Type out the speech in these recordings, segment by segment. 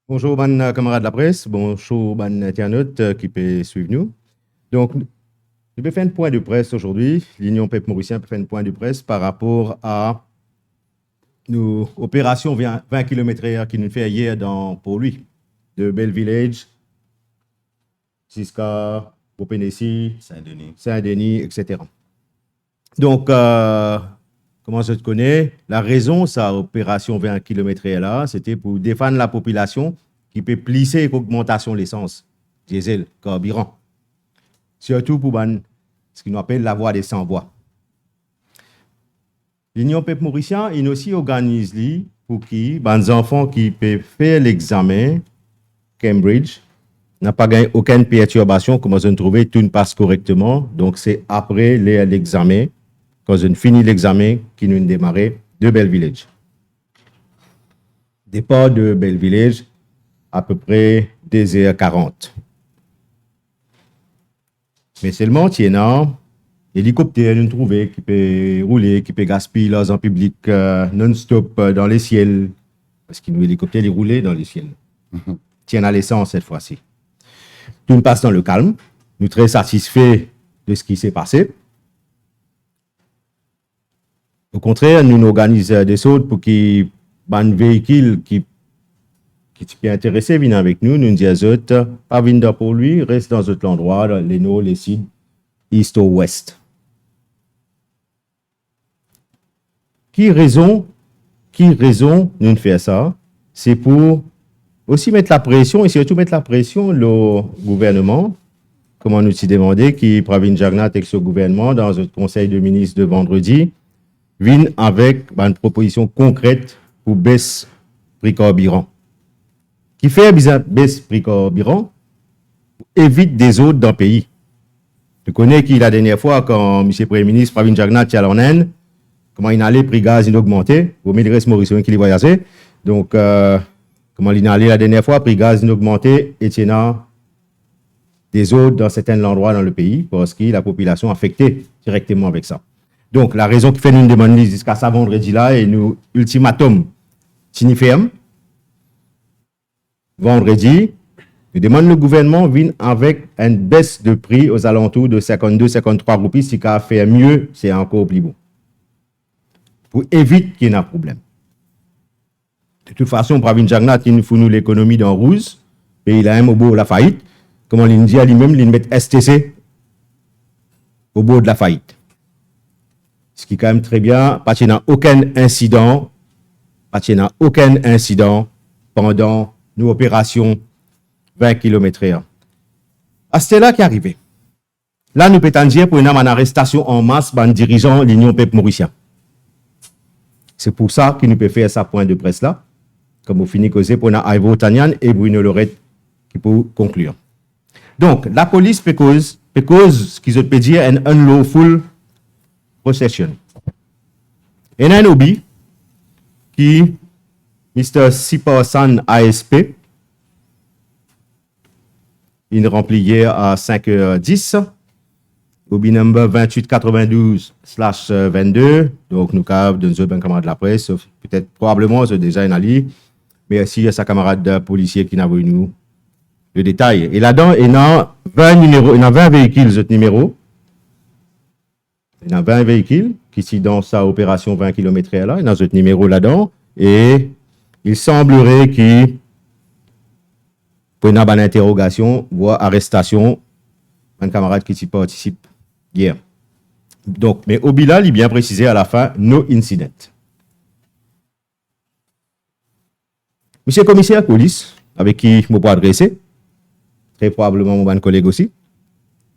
Bonjour, ban camarades de la presse. Bonjour, ban internautes qui peut suivre nous. Donc, je vais faire un point de presse aujourd'hui. L'Union Peuple Mauricien peut faire un point de presse par rapport à nos opérations 20 km/h qui nous fait hier pour lui, de Bell Village jusqu'à Popénessi, Saint-Denis, etc. Donc, comment je te connais? La raison, sa opération 20 km/h là, c'était pour défendre la population qui peut plisser avec l'augmentation de l'essence, diesel, carburant. Surtout pour ce qu'on appelle la voie des sans-voix. L'Union Peuple Mauricien, il aussi organise pour qui, les enfants qui peuvent faire l'examen Cambridge, n'a pas gagné aucune perturbation, comment on trouve, tout passe correctement. Donc, c'est après l'examen, quand on finit l'examen, qui nous démarrer de Bell Village. Départ de Bell Village, à peu près 2h40. Mais seulement, il y a un hélicoptère nous trouvé qui peut rouler, qui peut gaspiller l'argent public non-stop dans les ciels. Parce que l'hélicoptère, il roulait dans les ciels. Tiens à l'essence cette fois-ci. Tout passe dans le calme. Nous sommes très satisfaits de ce qui s'est passé. Au contraire, nous organisons des autres pour qu'il un véhicule qui est intéressé viennent avec nous. Nous disons pas venir pour lui, reste dans autre endroit, dans les nord, les sud, east ou ouest. Qui raison nous faire ça? C'est pour aussi mettre la pression et surtout mettre la pression au gouvernement. Comment nous s'y demander qui Pravin Jagnat avec ce gouvernement dans le conseil de ministres de vendredi viennent avec une proposition concrète pour baisser prix carburant. Qui fait baisse prix carburant évite des autres dans le pays. Tu connais qui la dernière fois quand M. le Premier ministre Pravin Jagnat était en Inde, comment il allait prix gaz il augmenté, au milieu reste Mauricien qui les voyageait. Donc comment il allait la dernière fois prix gaz il augmenté et il y a des autres dans certains endroits dans le pays parce que la population affectée directement avec ça. Donc la raison qui fait nous demander jusqu'à ça vendredi là et nous ultimatum ferme. Vendredi, nous demandons le gouvernement vienne avec une baisse de prix aux alentours de 52-53 roupies. Si ça fait mieux, c'est encore plus bon. Pour éviter qu'il y ait un problème. De toute façon, Pravin Jagnat, il nous faut l'économie dans rouge. Et il a un au bout de la faillite. Comme on dit lui-même, il met STC au bout de la faillite. Ce qui est quand même très bien, parce qu'il n'y a aucun incident pendant nos opérations 20 km/h. À ce là qui est arrivé. Là, nous pouvons dire pour une arrestation en masse par dirigeant de l'Union Peuple Mauricien. C'est pour ça qu'il nous peut faire sa point de presse là, comme vous finissez causer pour Ivo Tanyan et Bruno Lorette qui peut conclure. Donc, la police peut cause ce qu'ils peut dire un unlawful possession. Et un obi qui Mr. Sipasan ASP, il remplit hier à 5h10, obi number 2892/22. Donc, nous avons de nos camarades de la presse, peut-être probablement, c'est déjà une allié. Mais si il y a sa camarade policier qui n'a vu nous le détail. Et là-dedans, il y a 20 numéros, il y a 20 véhicules, ce numéro. Il y a 20 véhicules qui sont dans sa opération 20 km/h là, il y a ce numéro là-dedans. Et il semblerait qu'il pour une interrogation, voire arrestation, un camarade qui y participe hier. Donc, mais au bilan, il est bien précisé à la fin, no incident. Monsieur le commissaire de police, avec qui je peux adresser, très probablement mon collègue aussi.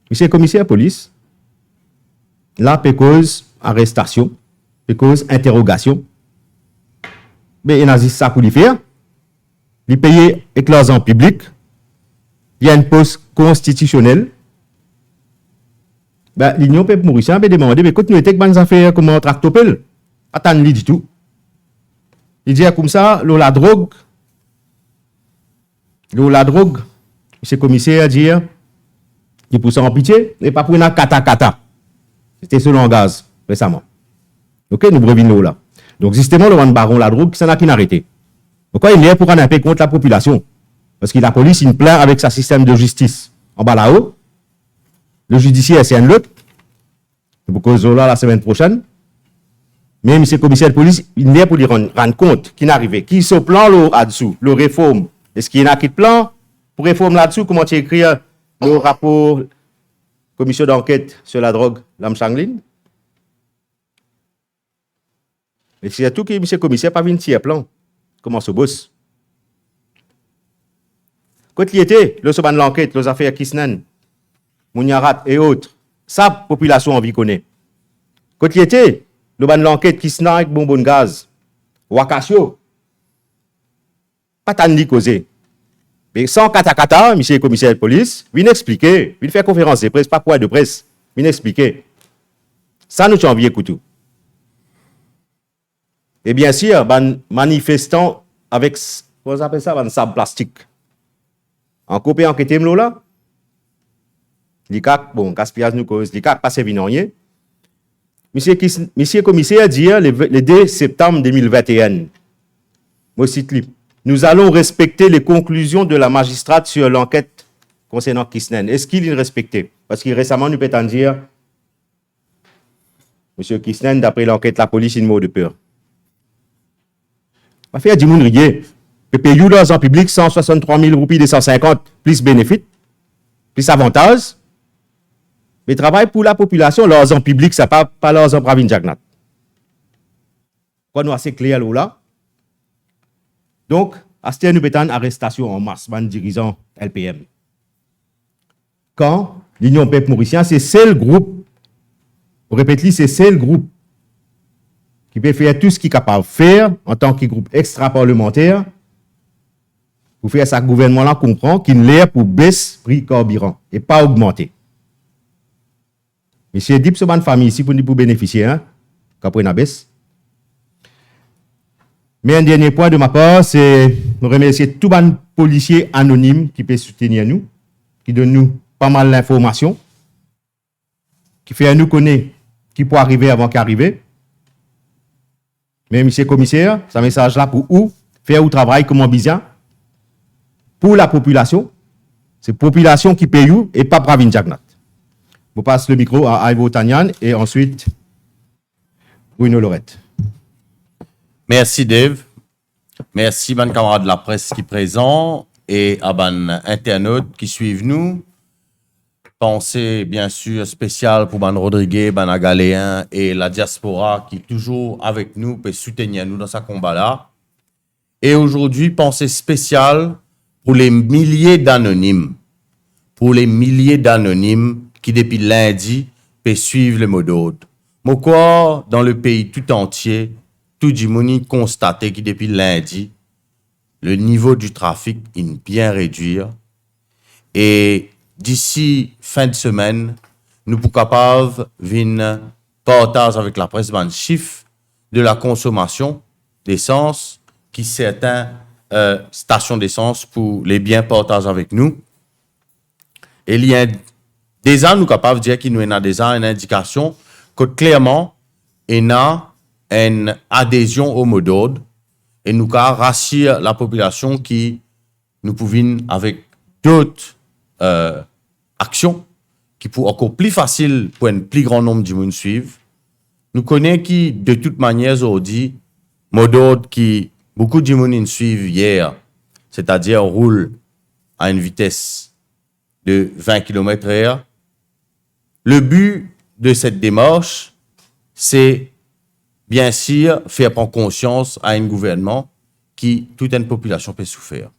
Monsieur le commissaire de police, là, peut cause arrestation, peut cause interrogation. Mais il a dit ça pour lui faire. Il paye avec l'argent public. Il y a une poste constitutionnelle. Ben, l'Union Peuple Mauricien a demandé, mais écoute, nous étions bonnes affaires comme un tractopelle. Pas tant du tout. Il dit comme ça, la drogue, monsieur le commissaire a dit, il pousse en pitié, et pas pour une kata. C'était ce langage récemment. Ok, nous brevinons là. Donc, justement, le baron la drogue, ça n'a qu'une arrêté. Pourquoi il est pour en appeler contre la population? Parce que la police, il plaint avec sa système de justice. En bas là-haut, le judiciaire, c'est un autre. C'est pour cause de là la semaine prochaine. Mais M. le commissaire de police, il est pour lui rendre compte qu'il n'arrive, qui se plan là-dessous, le réforme. Est-ce qu'il y en a qui plan pour réforme là-dessous? Comment tu écris le rapport commission d'enquête sur la drogue, Lam Changlin? Et c'est tout que M. le commissaire pas vu un tiers plan. Comment se bosse? Quand il était, le soban de l'enquête, les affaires Kisnan, Mouniarat et autres, sa population en vie connaît. Quand il était, le ban de l'enquête Kisnan avec bonbon de gaz, Wakasio, pas tant de causer. Mais sans kata, monsieur le commissaire de police, vient expliquer, vient faire conférence de presse, pas point de presse, vient expliquer. Ça nous envie couteau. Et bien sûr, ban manifestant avec, comment on appelle ça, ban sable plastique. En coupé en quête là, l'ICAC, bon, gaspillage nous cause, l'ICAC pas servi rien. Monsieur le commissaire dit le 2 septembre 2021, moi cite lui, nous allons respecter les conclusions de la magistrate sur l'enquête concernant Kisnen. Est-ce qu'il est respecté? Parce que récemment, nous peut-on dire, monsieur Kisnen, d'après l'enquête, la police, il mot de peur. On va faire du monde rier. Le pays dans un public, 163 000 roupies, 250, plus bénéfices, plus avantages. Mais travail pour la population, l'argent public, ça pas l'argent Pravin Jagnat. Quoi nous assez clair là. Donc, à ce nous bétane arrestation en masse, ban dirigeant LPM. Quand l'Union Peuple Mauricien, c'est seul groupe, on répète, c'est seul groupe qui peut faire tout ce qu'il est capable de faire en tant que groupe extra-parlementaire pour faire ça, gouvernement-là comprend qu'il l'air pour baisser prix carburant et pas augmenter. Monsieur Dip, c'est une famille ici pour bénéficier, hein, qu'après la baisse. Mais un dernier point de ma part, c'est de remercier tous les policiers anonymes qui peuvent soutenir nous, qui donnent nous pas mal d'informations, qui fait nous connaître qui peut arriver avant qu'arriver. Mais monsieur le commissaire, ce message là pour où faire au travail comme bien pour la population. C'est la population qui paye et pas Pravin Jagnat. Je passe le micro à Ivo Tanyan et ensuite Bruno Lorette. Merci Dave. Merci ban camarades de la presse qui présent et à ban internautes qui suivent nous. Pensée bien sûr spéciale pour ban Rodriguez, ban Agaléen et la diaspora qui est toujours avec nous et soutenir nous dans ce combat-là. Et aujourd'hui, pensée spéciale pour les milliers d'anonymes. Pour les milliers d'anonymes qui depuis lundi peuvent suivre le mot d'ordre. Pourquoi dans le pays tout entier, tout le monde constaté que depuis lundi, le niveau du trafic est bien réduit. Et d'ici fin de semaine, nous sommes capables de partager avec la presse un chiffre de la consommation d'essence qui certaines stations d'essence pour les biens partagés avec nous. Et il y a déjà nous capables de dire qu'il nous a déjà une indication que clairement il y a une adhésion au mot d'ordre et nous rassure la population qui nous pouvons avec d'autres actions qui pour encore plus facile pour un plus grand nombre de monde suivre. Nous connaissons qui de toute manière aujourd'hui mot d'ordre qui beaucoup de monde suivent hier, c'est-à-dire roule à une vitesse de 20 km/h. Le but de cette démarche, c'est bien sûr faire prendre conscience à un gouvernement qui toute une population peut souffrir.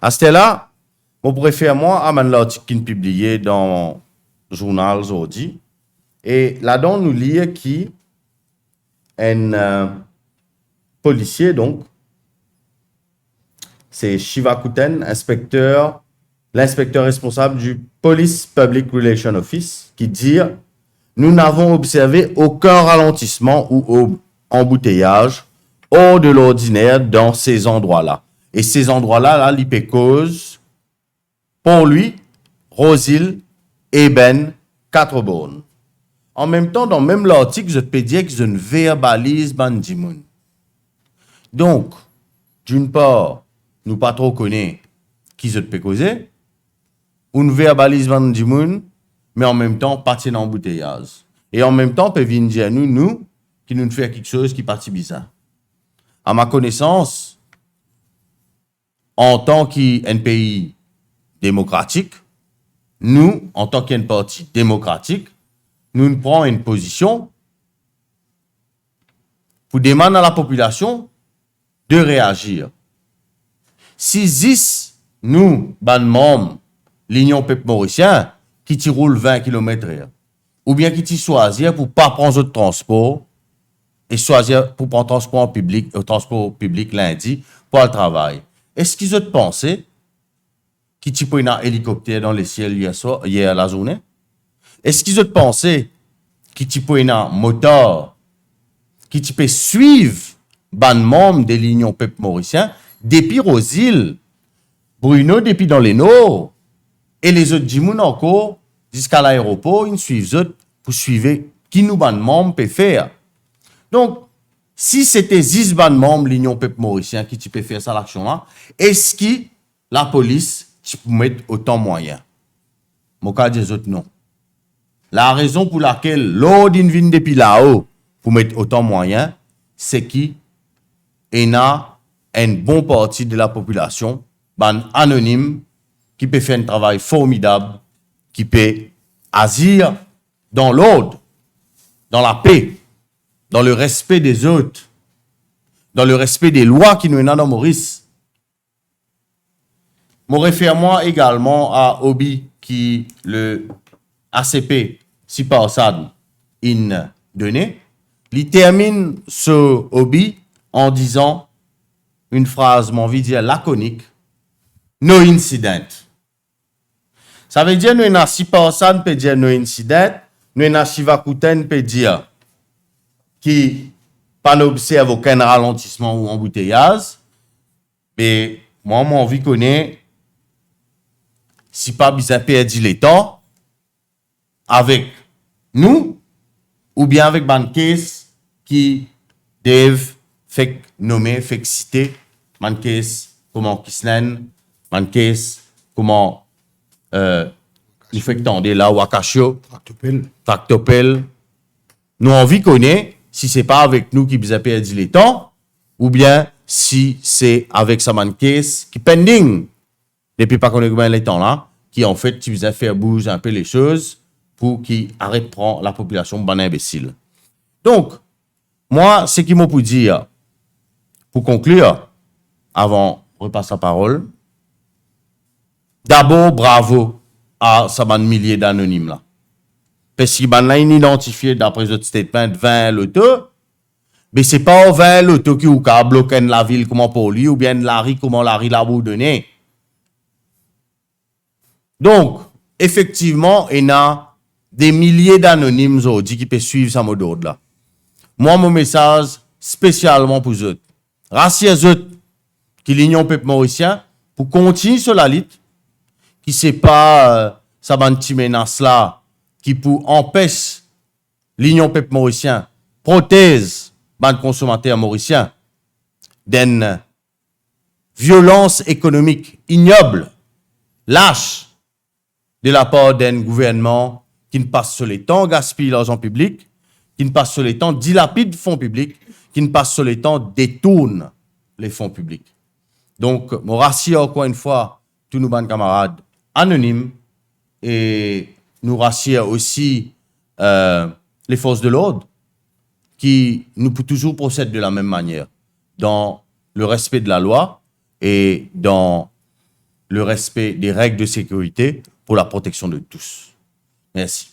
À ce là, on pourrait faire moi à l'article qui est publié dans le journal aujourd'hui. Et là-dedans, nous lisons qui un policier, donc, c'est Shiva Kuten, l'inspecteur responsable du Police Public Relations Office, qui dit « Nous n'avons observé aucun ralentissement ou embouteillage hors de l'ordinaire dans ces endroits-là. » Et ces endroits-là, là, l'IP cause, pour lui, Rosil, Eben, 4 bornes. En même temps, dans même l'article, je peux dire que je ne verbalise Bandimoun. Donc, d'une part, nous pas trop connaissons qui se peut causer, ou nous verbalise vendre du monde, mais en même temps, partir dans l'embouteillage. Et en même temps, peut venir dire nous, qui nous fait quelque chose qui partit bizarre. À ma connaissance, en tant qu'un pays démocratique, nous, en tant qu'un parti démocratique, nous prenons une position pour demander à la population de réagir. Si 10, nous, ban membres, l'Union peuple mauricien, qui t'y roule 20 km/h, ou bien qui t'y choisir pour pas prendre autre transport, et choisir pour prendre transport public lundi pour le travail. Est-ce qu'ils ont pensé qu'ils t'y prennent un hélicoptère dans les ciels hier la journée? Est-ce qu'ils ont pensé qu'ils t'y prennent un moteur qui t'y peut suivre ban membre de l'Union peuple mauricien depuis aux îles, Bruno depuis dans les Nord, et les autres dimoun encore jusqu'à l'aéroport, ils suivent eux pour suivre qui nous ban membre peut faire. Donc, si c'était 10 ban membres de l'Union peuple mauricien qui peut faire ça l'action-là, est-ce que la police peut mettre autant de moyens? Mon cas des autres, non. La raison pour laquelle l'ordre vient depuis là-haut pour mettre autant de moyens, c'est qu'il y a une bonne partie de la population, ban anonyme, qui peut faire un travail formidable, qui peut agir dans l'ordre, dans la paix, dans le respect des autres, dans le respect des lois qui nous ont dans Maurice. Je réfère moi également à Obi qui le ACP, si pas ça, in donné. Il termine ce Obi en disant une phrase, mon envie de dire laconique, no incident. Ça veut dire, nous n'avons si pas ça, peut dire no incident, nous n'avons si Vakuten peut dire qui pas n'observe aucun ralentissement ou embouteillage, mais moi, mon envie connaît, si pas bien perdu le temps, avec nous, ou bien avec Banques qui doivent faire nommer, faire citer, Banques, comment Kislen, Banques, comment, nous fait tendre là, Wakashio, Tractopel. Nous, envie connaît, si c'est pas avec nous qui vous a perdu le temps, ou bien si c'est avec Saman Case qui pending, depuis pas qu'on ait combien le temps là, qui en fait qui vous a fait bouger un peu les choses pour qu'il arrête de prendre la population bon imbécile. Donc, moi, ce qui m'a pour dire, pour conclure, avant de repasser la parole, d'abord, bravo à Saman milliers d'anonymes là. Parce qu'il a identifié, d'après votre statement, 20 lotos. Mais c'est pas 20 lotos qui ont bloqué la ville comment pour lui, ou bien la rue comment la rue l'a donné. Donc, effectivement, il y a des milliers d'anonymes aujourd'hui qui peuvent suivre ça mode là. Moi, mon message, spécialement pour eux. Rassiez eux, qui l'Union peuple mauricien, pour continuer sur la lutte, qui c'est pas ça petit menace là, qui pour empêcher l'Union peuple mauricien, prothèse ban consommateurs mauriciens d'une violence économique ignoble, lâche de la part d'un gouvernement qui ne passe sur les temps gaspille l'argent public, qui ne passe sur les temps dilapide fonds publics, qui ne passe sur les temps détourne les fonds publics. Donc, je rassure encore une fois tous nos bons camarades anonymes et nous rassure aussi les forces de l'ordre qui nous peut toujours procéder de la même manière, dans le respect de la loi et dans le respect des règles de sécurité pour la protection de tous. Merci.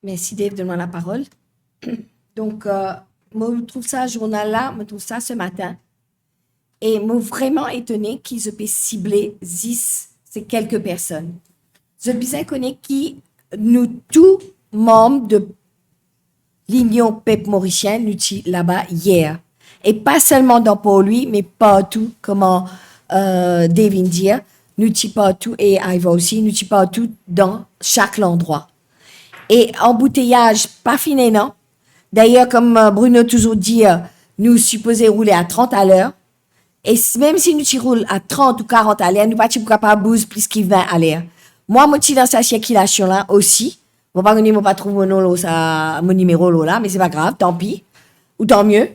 Merci Dave de donner la parole. Donc, moi, je trouve ça, journal-là, je trouve ça ce matin. Et moi, vraiment étonné qu'ils aient ciblé 10, c'est quelques personnes. Je bien connais qui, nous tous, membres de l'Union peuple mauricienne, nous sommes là-bas hier. Et pas seulement dans pour lui, mais partout, comment Dave India, nous t'y partout, et Iva aussi, nous t'y partout dans chaque endroit. Et embouteillage, pas fini, non? D'ailleurs, comme Bruno toujours dit, nous supposons rouler à 30 à l'heure. Et même si nous t'y roulons à 30 ou 40 à l'heure, nous pas capable de bouger plus que 20 à l'heure. Moi, je suis dans cette circulation-là aussi. Je ne vais pas trouver mon numéro là, mais c'est pas grave, tant pis. Ou tant mieux.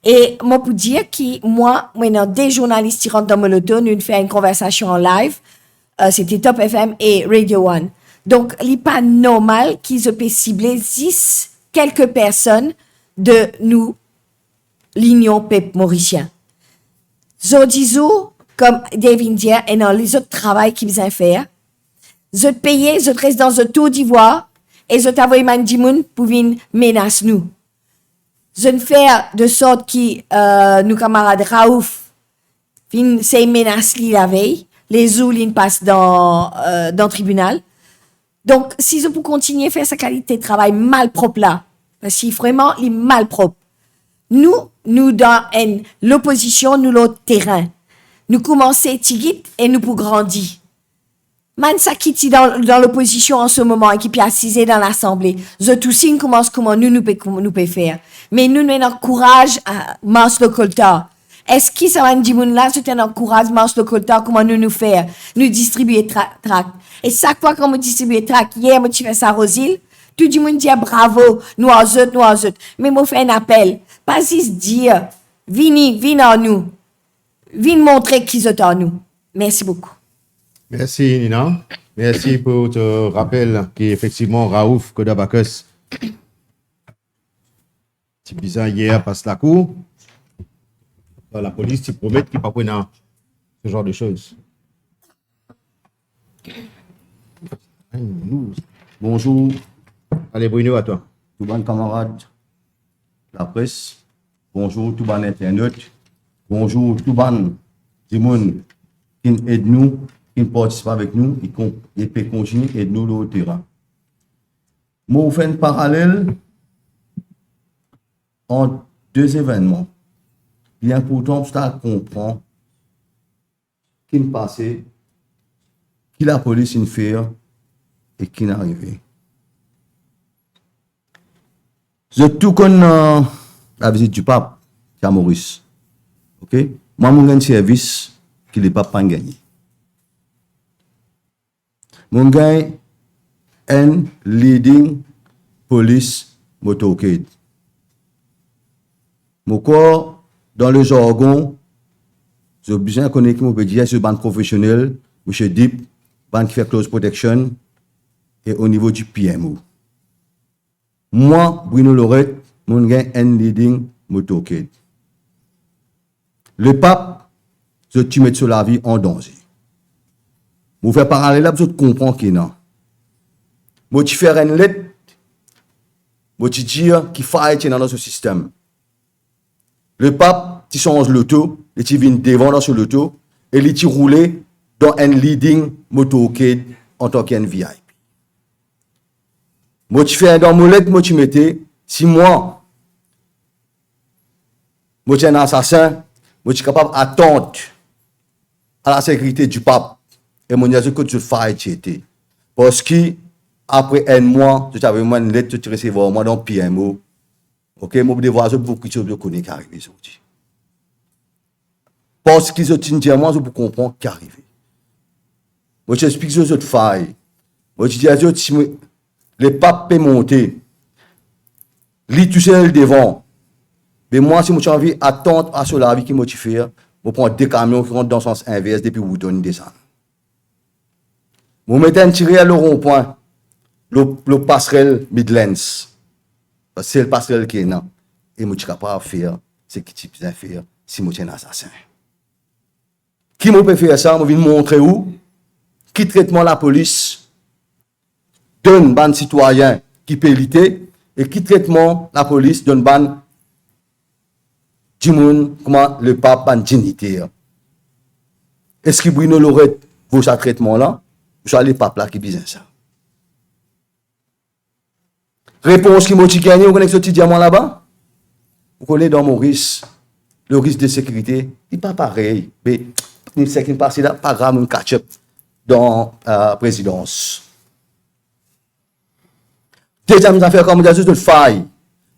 Et moi, pour dire que moi, maintenant, des journalistes qui rentrent dans mon auto, nous faisons une conversation en live. C'était Top FM et Radio One. Donc, il n'est pas normal qu'ils aient ciblé 10 quelques personnes de nous, l'Union peuple mauricien. Zodizou, comme Dave India, et dans les autres travaux qu'ils ont fait, je paye, je reste dans le Tour d'Ivoire, et je t'avoue Mandimoun pour venir menacer nous. Je ne fais de sorte que nos camarades Raouf viennent se menacer la veille, les jours ils passent dans le tribunal. Donc, si je peux continuer à faire sa qualité de travail mal propre là, parce que vraiment, il est mal propre. Nous dans l'opposition, nous l'autre terrain. Nous commençons tigit et nous pour grandir. Man ça qui dans l'opposition en ce moment et qui est assisé dans l'Assemblée. Je tout signe commence comment nous peut faire. Mais nous avons courage à marche le colta. Est-ce que ça va dire là, c'est un courage marche le colta comment nous faire, nous distribuer tract. Et chaque fois qu'on me distribue tract, hier moi tu fais ça Rosile, tout le monde dit bravo, nous autres. Mais moi fais un appel, pas juste dire, viens en nous. Viens montrer qu'ils sont en nous. Merci beaucoup. Merci, Nina. Merci pour ce rappel qu'effectivement, Raouf Kodabakos, petit bizarre hier, passe la cour. Dans la police, tu promets qu'il ne pas ce genre de choses. Bonjour, Allez, Bruno, à toi. tout bon camarades, la presse. Bonjour, tout bon internaute. Bonjour, tout bon du monde qui aide nous, qui participe avec nous et peut continuer à aider nous au terrain. Moi, je fais un parallèle entre deux événements. Il est important de comprendre qui est passé, qui la police a fait et qui est arrivé. Je tout connais la visite du pape à Maurice. Ok? Moi, j'ai un service que le pape n'a pas gagné. Mon gars, un leading police motorcade. Mon corps, dans le jargon, j'ai besoin de connaître mon dire sur bande professionnel, M. Deep, bande qui fait close protection, et au niveau du PMO. Moi, Bruno Lorette, mon gars, un leading motorcade. Le pape, je te mets sur la vie en danger. Je fais parallèle là, pour comprendre qu'il y a. Je te fais une lettre, je te dis qu'il faut être dans ce système. Le pape, tu changes l'auto, et tu viens devant dans ce l'auto, et tu roules dans un leading motorcade en tant qu'un VIP. Moi, tu fais dans mon lettre, moi, tu mettais, si moi, je suis un assassin, je suis capable d'attendre à la sécurité du pape, et mon Dieu, que tu fais, etc. Parce que, après un mois, tu avais une lettre, tu recevais moi dans PMO. Ok, je vais devoir beaucoup de choses qui arrivent aujourd'hui. Parce que je tiens moi, je peux comprendre ce qui arrive. Moi, je explique ce que je fais. Moi, je dis, si le pape peut monter, lui tout seul devant. Mais moi, si j'ai envie d'attendre à cela, avec qui je fais, je prends deux camions qui rentrent dans le sens inverse depuis Wouton descend. Je mets un tiré à le rond-point, le passerelle Midlands. C'est le passerelle qui est là. Et je suis capable de faire ce que tu peux faire si je suis un assassin. Qui peut faire ça? Je vais montrer où? Qui traitement la police donne ban citoyen qui peut lutter et qui traitement la police donne ban du monde comment le pape ban dignitaire. Est-ce que Bruno Lorette vaut ce traitement là? Ou soit le pape là qui besoin ça? Réponse qui m'a gagné, vous connaissez ce petit diamant là-bas? Vous connaissez dans Maurice, le risque de sécurité, il n'est pas pareil. Mais ce qui passe là, pas grave, un catch-up dans la présidence. Deuxième affaire, comme on dit, de faille.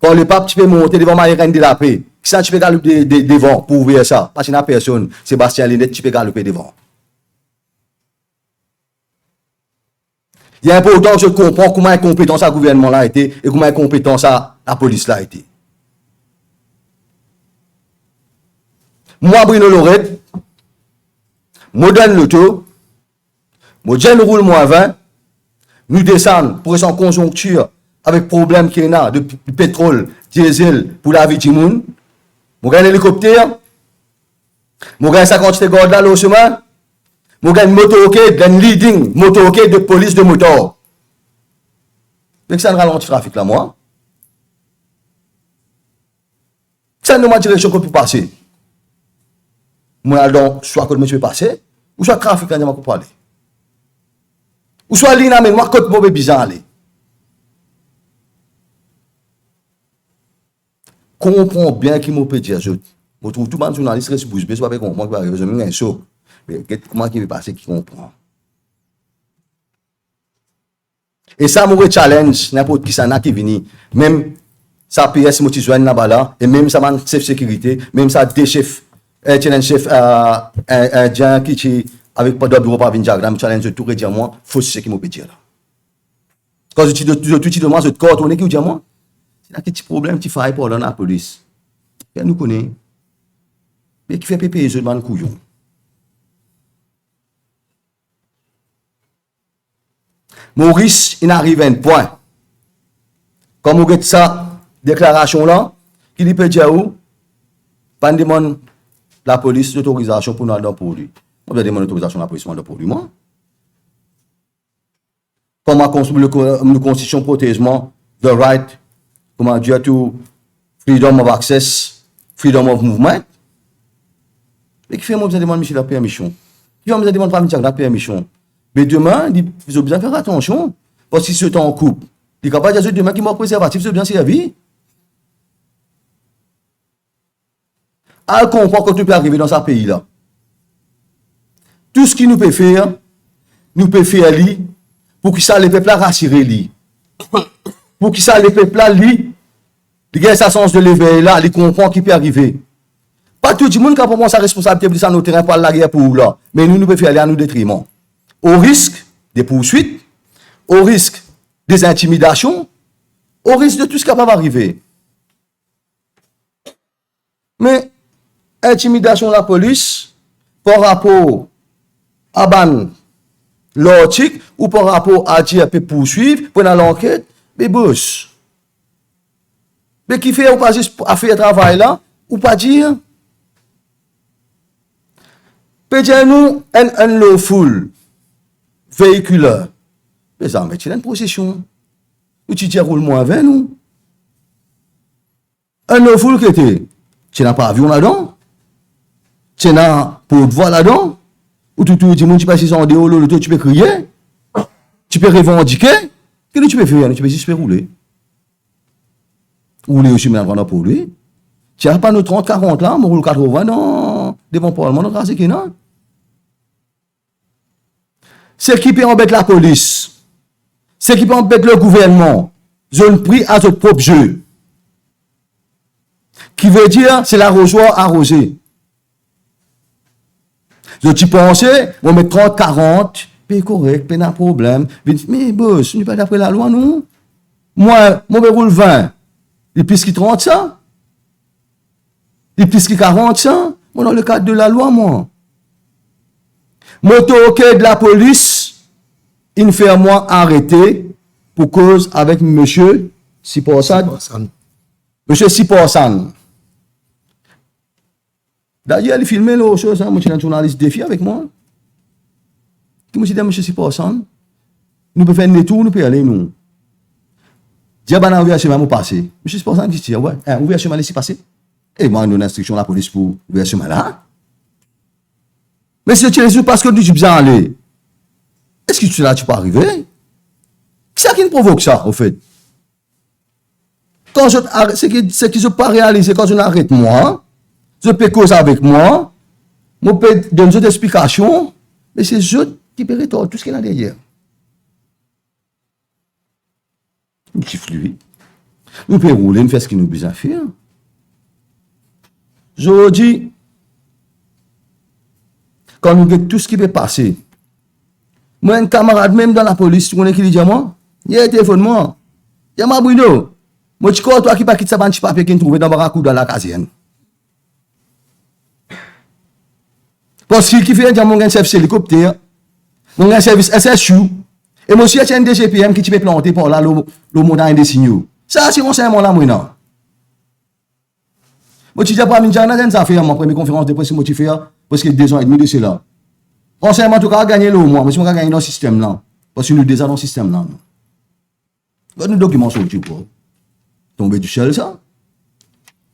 Quand le pape, tu peux monter devant Marie-Reine de la Paix. Qui ça, tu peux galoper devant pour ouvrir ça? Parce qu'il n'y a personne. Sébastien Linette, tu peux galoper devant. Il y a important que je comprends comment incompétence le gouvernement a été et comment incompétence la police a été. Moi, Bruno Lorette, moi donne l'auto, moi donne roule moins 20, nous descendons pour son conjoncture avec problème qu'il y a de pétrole, diesel pour la vie du monde. Moi gagne l'hélicoptère, moi gagne 50 gardes là, le chemin. Moi, j'ai une motoquette, un leading motoquette de police de moteur. Mais ça ne ralentit le trafic là, moi. Ça ne m'a direction qu'on peut passer. Moi, donc, soit que je peux passer, ou soit le trafic là, je peux aller. Ou soit l'île, mais moi, quand je peux bizarre aller. Comprends bien qui m'a peut dire, je trouve tout le monde journaliste reste bouche bée, c'est pas comprendre qui va arriver, je me un saut. Comment il va passer qui comprend. Et ça, mon challenge, n'importe qui ça n'a qui vini. Même ça PS motivation là bas et même ça man chef sécurité, même ça des chefs, un chef indien qui avec pas de bureau pas venir diagramme challenge tout redire moi, faut ce qui me peut dire là. Quand je te demande de corps tourner qui dire moi, c'est là petit problème qui faille pour la police. Et nous connaît. Mais qui fait pépé je demande couillon. Maurice, il arrive à un point. Comme vous avez ça, déclaration là, qui peut dire où, pas demande la police d'autorisation pour nous aller pour lui. On va demander l'autorisation de la police pour lui, moi. Comment construire la constitution protégement, the right, comment dire, to freedom of access, freedom of movement. Et qui fait, moi, vous demandez, monsieur, la permission. Qui va me demander, pas la permission. Mais demain, ils ont besoin de faire attention. Parce que si c'est en couple, il est capable de dire demain qu'il m'a préservatif, c'est bien servi. À comprendre quand tu peux arriver dans ce pays-là. Tout ce qu'il nous peut faire lui, pour que ça les peuples rassurer lui. Pour que ça les peuples lui, il y a sa sens de l'éveil là, il comprend qu'il peut arriver. Pas tout le monde qui a pour sa responsabilité de ça nos terrains pour la guerre pour là. Mais nous pouvons faire aller à nous détriment. Au risque des poursuites, au risque des intimidations, au risque de tout ce qui va arriver. Mais, intimidation de la police, par rapport à l'article, ou par rapport à dire peut poursuivre, pour l'enquête, mais boss. Mais qui fait ou pas juste à faire travail là, ou pas dire, peut-être nous, un lawful véhicule. Mais ça, mais tu as une possession. Ou tu dis, roule moins 20, nous. Un lawful qui était, tu n'as pas avion là-dedans. Tu n'as pas de voix là-dedans. Ou tu dis, tu passes en dehors, tu peux crier. Tu peux revendiquer. Qu'est-ce que tu peux faire? Tu peux juste faire rouler. Rouler aussi, mais on pour lui. Tu n'as pas nos 30, 40 là, on roule 80 dans devant Parlement, notre race qui non. C'est qui peut embêter la police. C'est qui peut embêter le gouvernement. Zone pris à votre propre jeu. Qui veut dire, c'est l'arrosoir arrosé. Je tu pensais, on met 30, 40, c'est correct, pas de problème. Mais boss, nous pas d'après la loi, nous. Moi, je roule 20. Et plus qui 30 ça. Et plus qui 40 ça. Moi, dans le cadre de la loi, moi. Motoquet de la police, il me fait moi arrêter pour cause avec monsieur Siporsan. Monsieur Siporsan. D'ailleurs, il filmait l'autre chose, moi, je suis un journaliste défi avec moi. Qui me dit, monsieur Siporsan, nous pouvons faire un détour, nous pouvons aller, nous. Diabana, ouvert chemin, nous passer. Monsieur Siporsan dit, ouais, ouvert chemin, laissez passer. Et moi, nous avons instruction à la police pour ouvrir chemin là. Mais si tu es parce que tu es bien allé, est-ce que tu là, tu peux arriver? C'est qui provoque ça, au fait? Quand je c'est que je ne peux pas réaliser, quand je n'arrête moi, je peux causer avec moi, Moi, peux donner des explications, mais c'est eux qui paient tout ce qu'il y a derrière. Nous qui fluide. Nous pouvons rouler, nous faire ce qu'il nous a besoin de faire. Je dis, quand nous avons tout ce qui peut passer, moi, un camarade, même dans la police, tu connais qui dit à moi, il y a un téléphone, moi. Il y a ma Bruno. Moi, tu crois, toi qui pas quitte ça, petit papier qui trouvé dans Baracou dans la caserne. Parce qu'il fait un diamant, un service hélicoptère, un service SSU, et moi aussi, il y a un DGPM qui peut planter par là, le montagne des signaux. Ça, c'est renseignement là, moi, non. Moi, tu dis pas, mais j'ai une affaire, ma première conférence de presse, moi, tu fais, parce que 2 ans et demi de cela. Renseignement, en tout cas, gagner le mois, mais si on a gagné dans le système là, parce que nous déjà dans le système là. Nous documents sur YouTube, tomber du ciel, ça.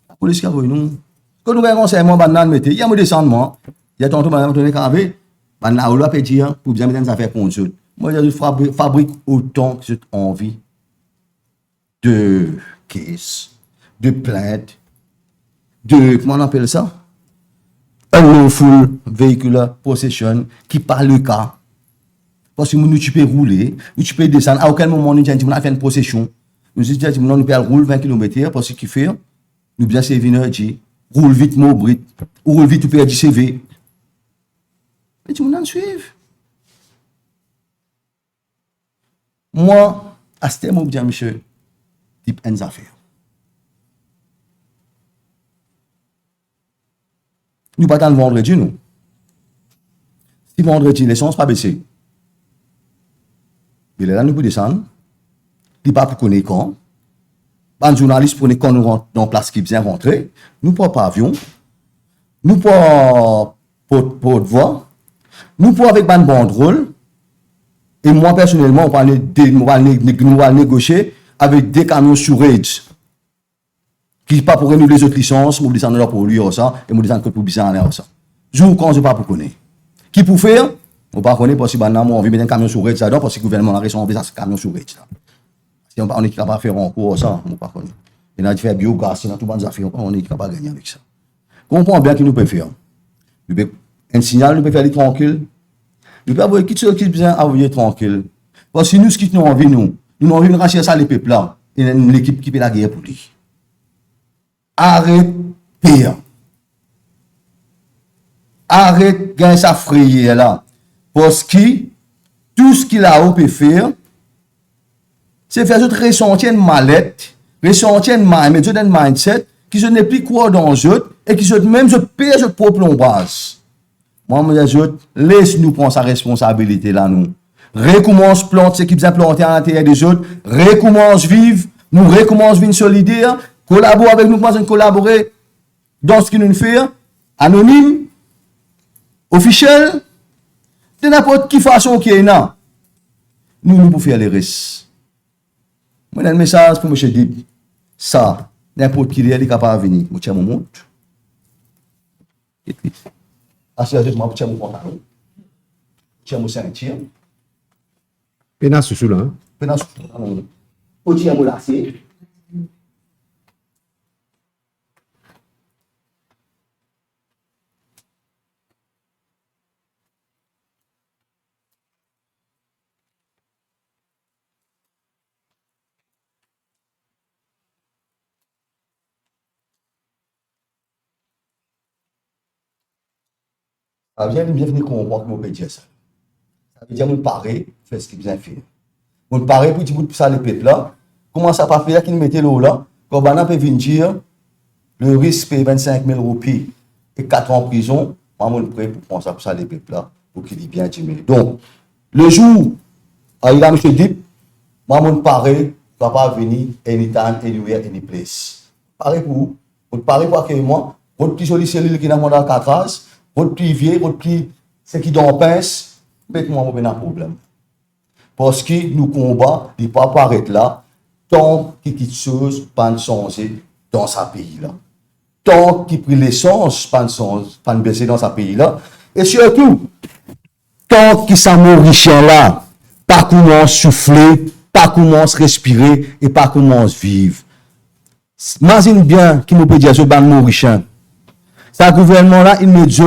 La police qui a vu nous. Quand nous avons un renseignement, il y a un descendement, il y a tantôt, madame, donné carré, on a peut dire, pour bien mettre des affaires contre eux. Moi, je fabrique autant que j'ai envie de cases, de plaintes, de, comment on appelle ça? Unlawful vehicular possession, qui parle le cas. Parce que nous, tu peux rouler, tu peux descendre. À aucun moment, nous disons, on fait une possession. Nous disons, nous peux rouler 20 km parce qu'il fait, nous bien c'est venu dire, roule vite, mon brit, ou roule vite, tu peux dire CV. Mais tu m'en suivre. Moi, à ce moment, je dis, monsieur, type une affaire. Nous pas dans le vendredi, nous. Si vendredi, l'essence pas baissé. Mais là, nous pouvons descendre. Il pas pour connaître quand. Un journaliste pour quand nous rentrons dans la place qui vient rentrer. Nous pas avion. Nous pas porte-voix. Nous pas avec une banderole. Et moi, personnellement, on va négocier avec des camions sur Rage. Qui pas pour renouveler les autres licences, nous descendons là pour lui, ça, et nous descendons pour bizarre, ça. Jour quand je pas pour connaître. Qui pour faire? On pas connaître parce que maintenant, on veut mettre un camion sur Rage là-dedans, parce que le gouvernement a raison, on veut ça, camion sur Rage là. Si on est capable de faire un cours, ça, on pas connaître. Et on a fait biogaz, dans toutes les affaires, on est capable de gagner avec ça. Comprends bien qu'il nous peut faire. Un signal, nous peut faire les tranquille. Nous peut avoir qui chose qui besoin envoyer tranquille. Parce que nous, ce qui nous envie, nous avons envie de racheter ça, les peuples là, et l'équipe qui fait la guerre pour lui. Arrête pire. Arrête gagner sa frayeur là. Parce que tout ce qu'il a peut faire, c'est faire autres ressentir une mallette, ressentir une mindset, qui se n'est plus quoi dans eux, et qui se même se paye leur propre base. Moi, je dis, laisse-nous prendre sa responsabilité là, nous. Recommence plante ce qui vient planter à l'intérieur des autres, recommence vivre, nous recommence vivre solidaire, collaborer avec nous, commençons à collaborer dans ce qu'il nous fait, anonyme, officiel, de n'importe quelle façon qui est là. Nous pouvons faire les restes. Moi, j'ai un message pour M. Dib. Ça, n'importe qui est capable de venir. Je tiens mon montre. Je tiens mon pantalon. Je tiens mon ceinture. Pénas sous là. Pénas sous là. Je tiens mon lacet. Ça vient de bien venir comprendre que mon peut dire ça. Ça veut dire que mon paré fait ce qu'il vient faire. Mon paré pour dire ça les peuples là, comment ça pas faire qu'il mettait l'eau là, quand on peut venir dire le risque paye 25 000 roupies et 4 ans en prison, moi mon prêt pour prendre ça pour ça les peuples là, pour qu'il y bien timé. Donc, le jour, il a M. Dip, moi mon paré va pas venir anytime, anywhere, any place. Paré pour vous, mon paré pour accueillir moi, votre petit joli cellule qui n'a pas dans 4 ans, votre petit vieux, votre petit, ce qui dans pince, mettez-moi un problème. Parce que nous combat, il ne peut pas apparaître là, tant qu'il y a quelque chose pas changer dans sa pays là. Tant qu'il pris l'essence, pas baisser dans sa pays là. Et surtout, tant qu'il s'amourrit là, pas commence souffler, pas commence respirer et pas commence vivre. Imagine bien qu'il nous peut dire ce ban mauricien. Ce gouvernement là, il me dit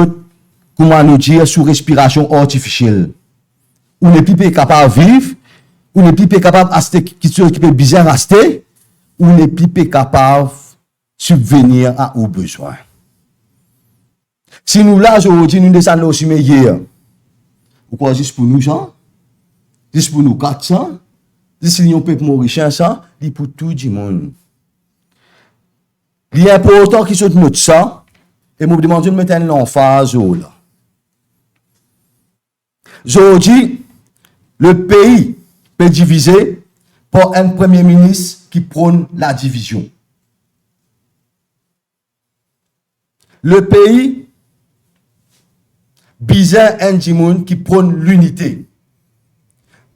comment nous dire, sous respiration artificielle. Ou les pipes capables de vivre, ou les pipes capables qui peut bizarre rester, ou les pipes capables de subvenir à aux besoins. Si nous là, aujourd'hui, nous descendons aussi meilleurs. Ou quoi, juste pour nous, Jean? Juste pour nous 400? Juste si nous peuple mauricien, ça, c'est pour tout le monde. Il est important qu'ils soient notre ça, et nous demandons de mettre en phase là. Aujourd'hui, le pays peut diviser par un premier ministre qui prône la division. Le pays bizarre un dimoun qui prône l'unité.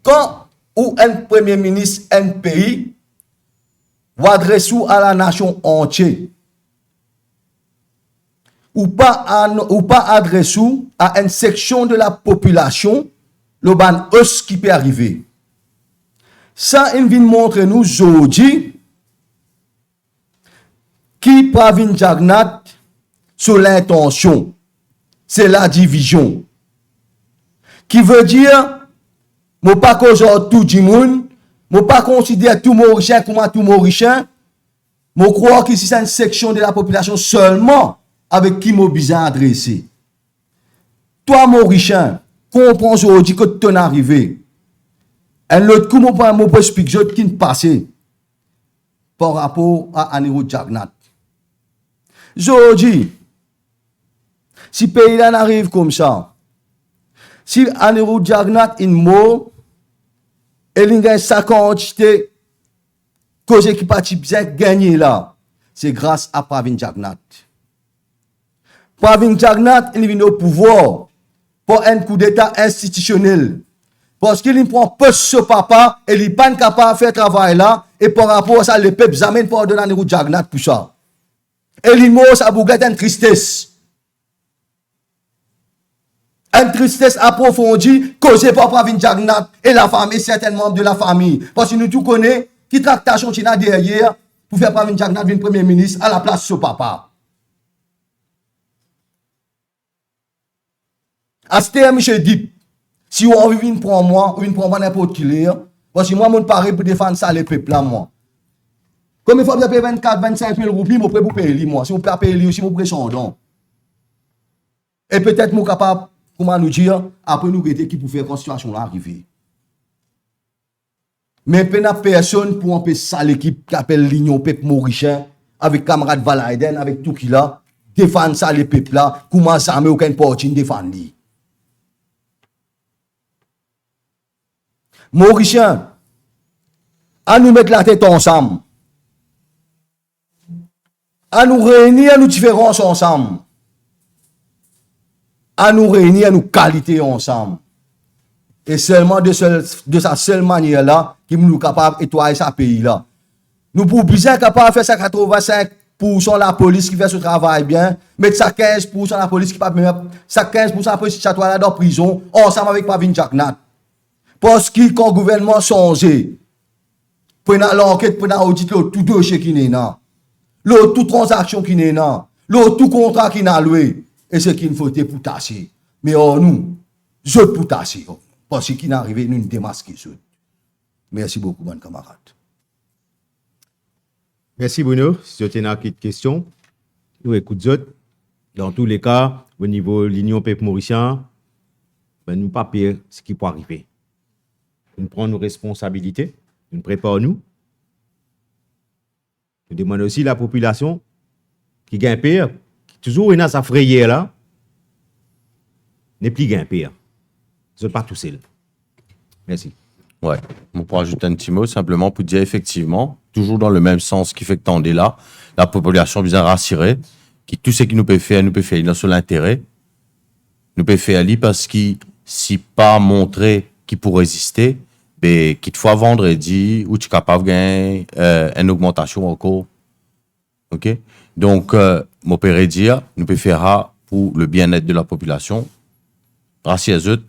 Quand ou un premier ministre un pays ou adresse à la nation entière ou pas adresse à une section de la population, le ban os qui peut arriver. Ça, il vient montrer nous aujourd'hui qui Pravin Jagnat sur l'intention, c'est la division. Qui veut dire, moi pas qu'aujourd'hui tout le monde, moi pas considérer tout Mauricien comme tout Mauricien, moi crois que c'est une section de la population seulement avec qui moi besoin adresser. Toi Mauricien, comprends aujourd'hui que tu es arrivé. Un autre coup, moi peux expliquer ce qui passé par rapport à Anirudh Jagnat. Aujourd'hui, si le pays là arrive comme ça, si Anirudh Jagnat est mort, et il gagne sa quantité, cause qui parti bien gagner là, c'est grâce à Pravin Jagnat. Pravin Jagnat, il vient au pouvoir pour un coup d'état institutionnel. Parce qu'il prend peu ce papa et il n'est pas capable de faire travail là, et par rapport à ça, le peuple amène pour donner Anirudh Jagnat pour ça. Et l'immo, ça vous une tristesse. Une tristesse approfondie causée par Pravin Jagnat et la famille, certains membres de la famille. Parce que nous tous connaissons qui tractation qui est derrière pour faire Pravin Jagnat venir premier ministre à la place de ce papa. À ce terme, je dis, si on veut venir prendre moi, ou venir prendre n'importe qui l'air, parce que moi, mon pari pour défendre ça, les peuples là, moi. Comme il faut payer 24, 25 000 roupies, je peux payer moi. Si vous pouvez payer, si vous pouvez son don. Et peut-être, je suis capable, comment nous dire, après nous aider qui pour faire cette situation arriver. Mais il n'y a personne pour empêcher ça, l'équipe qui appelle l'Union Peuple Mauricien, avec camarade Valaiden, avec tout qui là, défendre ça, les peuples là, comment ça, mais aucun porte défendre. Mauricien, à nous mettre la tête ensemble. À nous réunir, à nous différences ensemble. À nous réunir, à nous qualités ensemble. Et seulement de sa seule manière-là, qui nous capable d'étoiler ce pays-là. Nous pouvons bien capable de faire ça 85% la police qui fait ce travail bien, mettre ça 15% la police qui peut même ça 15% la police qui chatoie dans la prison, ensemble avec Pravin Jagnat. Parce que quand le gouvernement change, pendant l'enquête, pendant l'audit, tout dossier qui n'est là. L'autre, toute transaction qui n'est là. L'autre, tout contrat qui n'a loué. Et ce qu'il faut pour tasser. Mais nous, je pour tasser. Parce qu'il n'est arrivé, nous démasquer. Merci beaucoup, mon camarade. Merci Bruno. Si tu as une question, nous écoutons. Dans tous les cas, au niveau de l'Union Peuple Mauricien, ben, nous ne pas pire ce qui peut arriver. Nous prenons nos responsabilités, nous préparons nous. Nous demandons aussi à la population qui gagne pire, qui toujours est sa frayère là, n'est plus gagne pire. Ils ne sont pas tous seuls. Merci. Ouais, on pourra ajouter un petit mot simplement pour dire effectivement, toujours dans le même sens qui fait que t'en es là, la population bien rassurée, qui tout ce qui nous peut faire dans son intérêt, nous peut faire ali parce que si pas montrer qui pour résister, ben qu'il te faut vendredi où tu es capable de gagner une augmentation encore. OK? Donc, mon père dire, nous peut faire pour le bien-être de la population. Grâce à eux,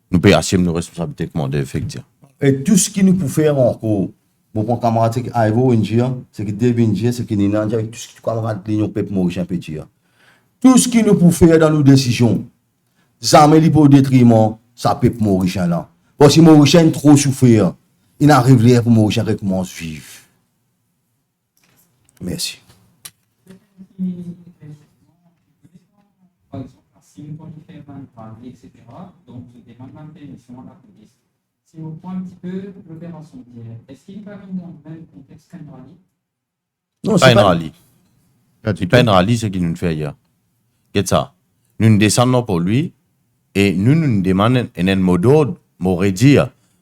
nous peut assumer nos responsabilités comme on devait faire dire. Et tout ce qui nous peut faire encore, mon camarade, c'est qu'Ivo India, c'est que Dave India, c'est que Nina India, avec tout ce que camarade de l'Union Peuple Mauricien peut dire. Tout ce qui nous peut faire dans nos décisions, jamais li pour détriment, ça peut Mauricien là. Parce que Mauricien trop souffert. Il n'arrive rien pour Mauricien recommence vivre. Merci. Par exemple, si vous voulez faire un travail, etc., donc je demande ma permission à la police. Si on prend un petit peu l'opération d'hier, est-ce qu'il va venir dans le même contexte qu'un rallye? Non, Pas c'est une pas... rallye. C'est pas une rallye, ce qu'il nous fait hier. Qu'est-ce ça? Nous nous descendons pour lui et nous demandons un mot d'ordre, m'aurait dit,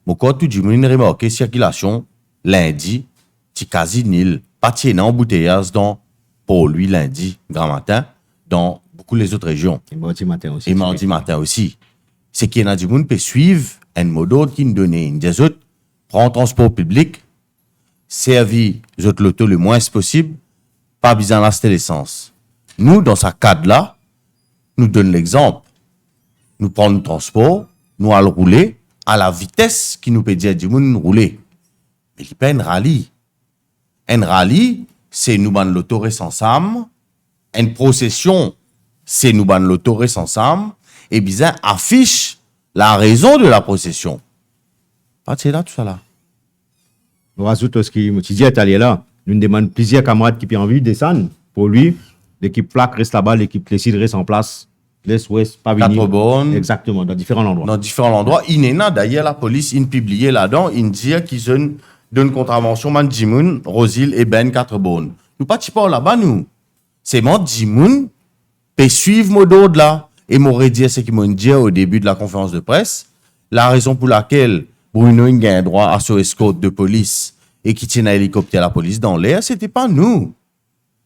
mon corps tout du monde remarqué circulation lundi, c'est quasi nul, pas de embouteillage dans pour lui lundi, grand matin, dans beaucoup les autres régions. Et mardi matin aussi. Et mardi matin aussi. C'est qu'il y en a du monde qui peut suivre un mot d'ordre qui nous donne une des autres, prend transport public, servi les autres l'auto le moins possible, pas besoin d'acheter l'essence. Nous, dans ce cadre-là, nous donne l'exemple. Nous prenons le transport, nous allons rouler à la vitesse qui nous peut dire du monde rouler. Mais il n'y a pas un rallye. Un rallye, c'est nous ban l'auto ensemble. Une procession, c'est nous ban l'auto ensemble. Et bien, affiche la raison de la procession. Pas de là, tout ça là. On rajoute ce qui me dit allé là. Nous demandons plusieurs camarades qui ont envie de descendre pour lui. L'équipe plaque reste là-bas, l'équipe décide reste en place. Laisse ouest, pas venir. 4 bornes. Exactement, dans différents endroits. Dans différents endroits. Il est là, d'ailleurs, la police, il publié là-dedans, il dit qu'ils ont une contravention, man Jimoun, Rosil et Ben 4 bornes. Nous pas pas là-bas, nous. C'est man Jimoun, peut suivre mon d'ordre là. Et m'aurait dit ce qu'ils m'ont dit au début de la conférence de presse. La raison pour laquelle Bruno a un droit à son escorte de police et qui tient un hélicoptère à la police dans l'air, c'était pas nous.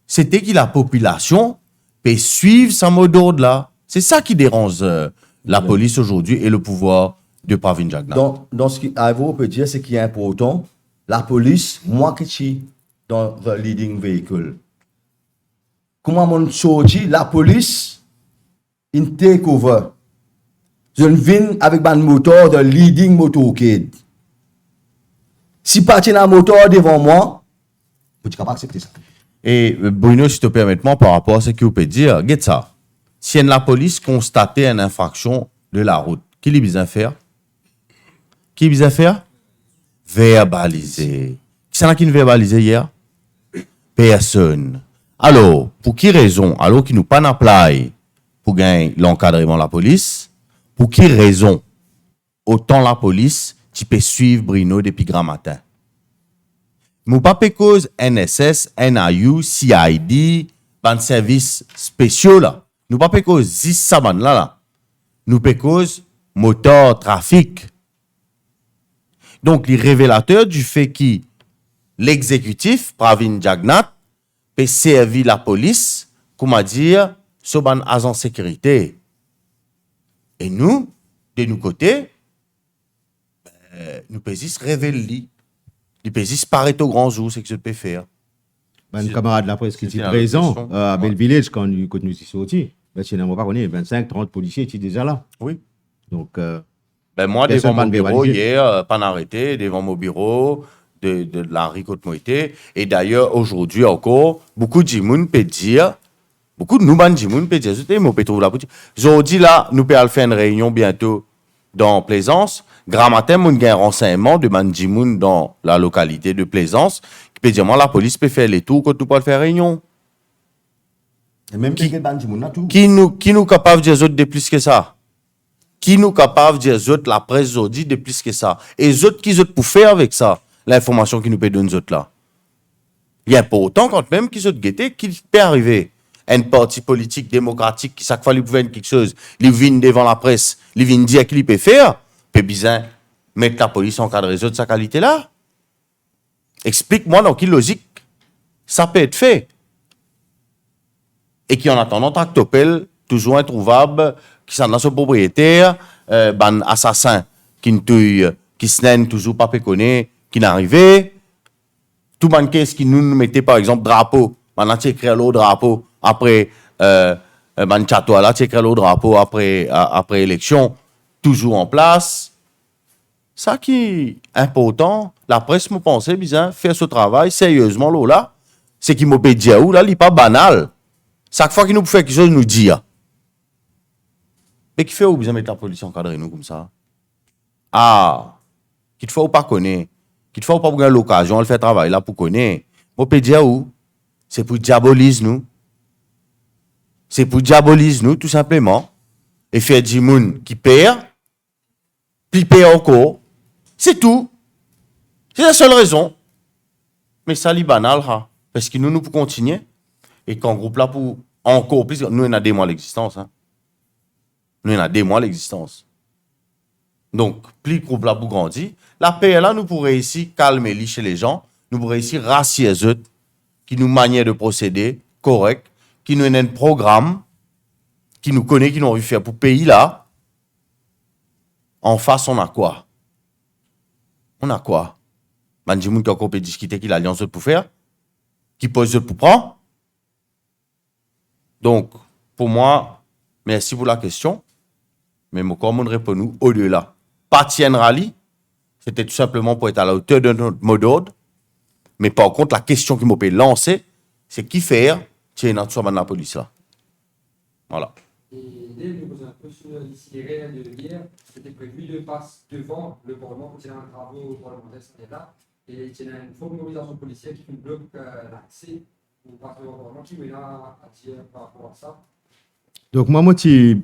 C'était que la population peut suivre ce mot d'ordre là. C'est ça qui dérange la police aujourd'hui et le pouvoir de Pravin Jagnat. Dans ce qui arrive, on peut dire, c'est qui est important, la police, moi qui suis dans le leading véhicule. Comment on sorti, la police, une takeover. Je viens avec un moteur de leading motorcade. Si parti un moteur devant moi, je ne peux pas accepter ça. Et Bruno, si tu permets moi par rapport à ce que vous pouvez dire, regarde ça. Si la police constatait une infraction de la route, qui lui besoin faire? Qui besoin faire? Verbaliser. Qui c'est qui nous verbalisé hier? Personne. Alors, pour qui raison? Alors qu'il nous pas apply pour gagner l'encadrement de la police, pour qui raison? Autant la police, tu peux suivre Bruno depuis grand matin. Nous pas cause NSS, NIU, CID, ban services spéciaux là. Nous pas cause 10 saban là. Nous cause moteur trafic. Donc, les révélateurs du fait que l'exécutif, Pravin Jagnat, peut servir la police, comment dire, sur ban agent sécurité. Et nous, de nos côtés, nous pouvons révéler. Nous pouvons paraître au grand jour, c'est ce que je peux faire. Un camarade de la presse qui était la présent question. à Belle Village quand nous y sortis. Ben, si on n'a pas connu, 25, 30 policiers étaient déjà là. Oui. Donc, Ben moi, personne devant mon pas bureau, verbalisé. hier, pas arrêté, devant mon bureau de la Ricotte Moïté. Et d'ailleurs, aujourd'hui encore, beaucoup de Jimoun peut dire, beaucoup de nous, Jimoun peut dire, je me trouve la boutique. Aujourd'hui, là, nous pouvons faire une réunion bientôt dans Plaisance. Grand matin, nous avons un renseignement de Jimoun dans la localité de Plaisance qui peut dire, moi, la police peut faire les tours quand nous pouvons faire réunion. Et même quelqu'un ban du monde là tout. Qui nous capable de dire autres de plus que ça? Qui nous capable de dire autres, la presse aujourd'hui, de plus que ça? Et les autres, qui autres pour faire avec ça, l'information qui nous peut donner autres là? Il y a pas autant quand même qu'ils autres guettés, qu'il peut arriver. Un parti politique démocratique qui, chaque fois, il pouvait quelque chose, il vient devant la presse, il vient dire qu'il peut faire, peut bien mettre la police en cadre de sa qualité là. Explique-moi dans quelle logique ça peut être fait. Et qui en attendant, Tractopel, toujours introuvable, qui sont dans son propriétaire, ban assassin, qui ne tue, qui se n'aime toujours pas péconné, qui n'arrivait. Tout ban qu'est-ce qui nous mettait, par exemple, drapeau. Maintenant, tu écris l'autre drapeau après, ban château là, tu écris l'autre drapeau après élection, toujours en place. Ça qui est important, la presse me pensait bien faire ce travail sérieusement là, c'est qu'il m'a dit là, il n'est pas banal. Chaque fois qu'il nous fait quelque chose, nous dit. Mais qui fait où besoin mettre la police encadrer nous comme ça? Ah, qu'il te faut ou pas connaître, qu'il te faut ou pas prendre l'occasion, elle fait travail là pour connaître. Moi, peux dire où? C'est pour diaboliser nous. C'est pour diaboliser nous, tout simplement. Et faire du monde qui perd, puis perd encore. C'est tout. C'est la seule raison. Mais ça, c'est banal, hein. Parce que nous pouvons continuer. Et qu'en groupe là, pour encore plus, nous, on a des mois l'existence. Hein. Nous, on a des mois l'existence. Donc, plus le groupe là pour grandir, la paix là, nous pourrons réussir calmer les chez les gens, nous pourrons réussir rassier eux, qui nous manière de procéder correct, qui nous a un programme, qui nous connaît, qui nous envie de faire pour le pays là. En face, on a quoi? On a quoi? Mandimoun qui a encore peut discuter qui l'alliance pour faire, qui pose pour prendre. Donc, pour moi, merci pour la question. Mais comme on répond nous au-delà. Pas tienne rallye, c'était tout simplement pour être à la hauteur de notre mot d'ordre. Mais par contre, la question qui m'a lancée, c'est qui faire tiens notre soit de la police là. Voilà. Et dès nous posons un peu sur l'itinéraire de hier, c'était prévu de passer devant le Parlement pour tirer un travaux parlementaire, c'était là. Et il y a une forte mobilisation policière qui bloque l'accès au Parlement. Qui est là à dire par rapport à ça? Donc, moi, je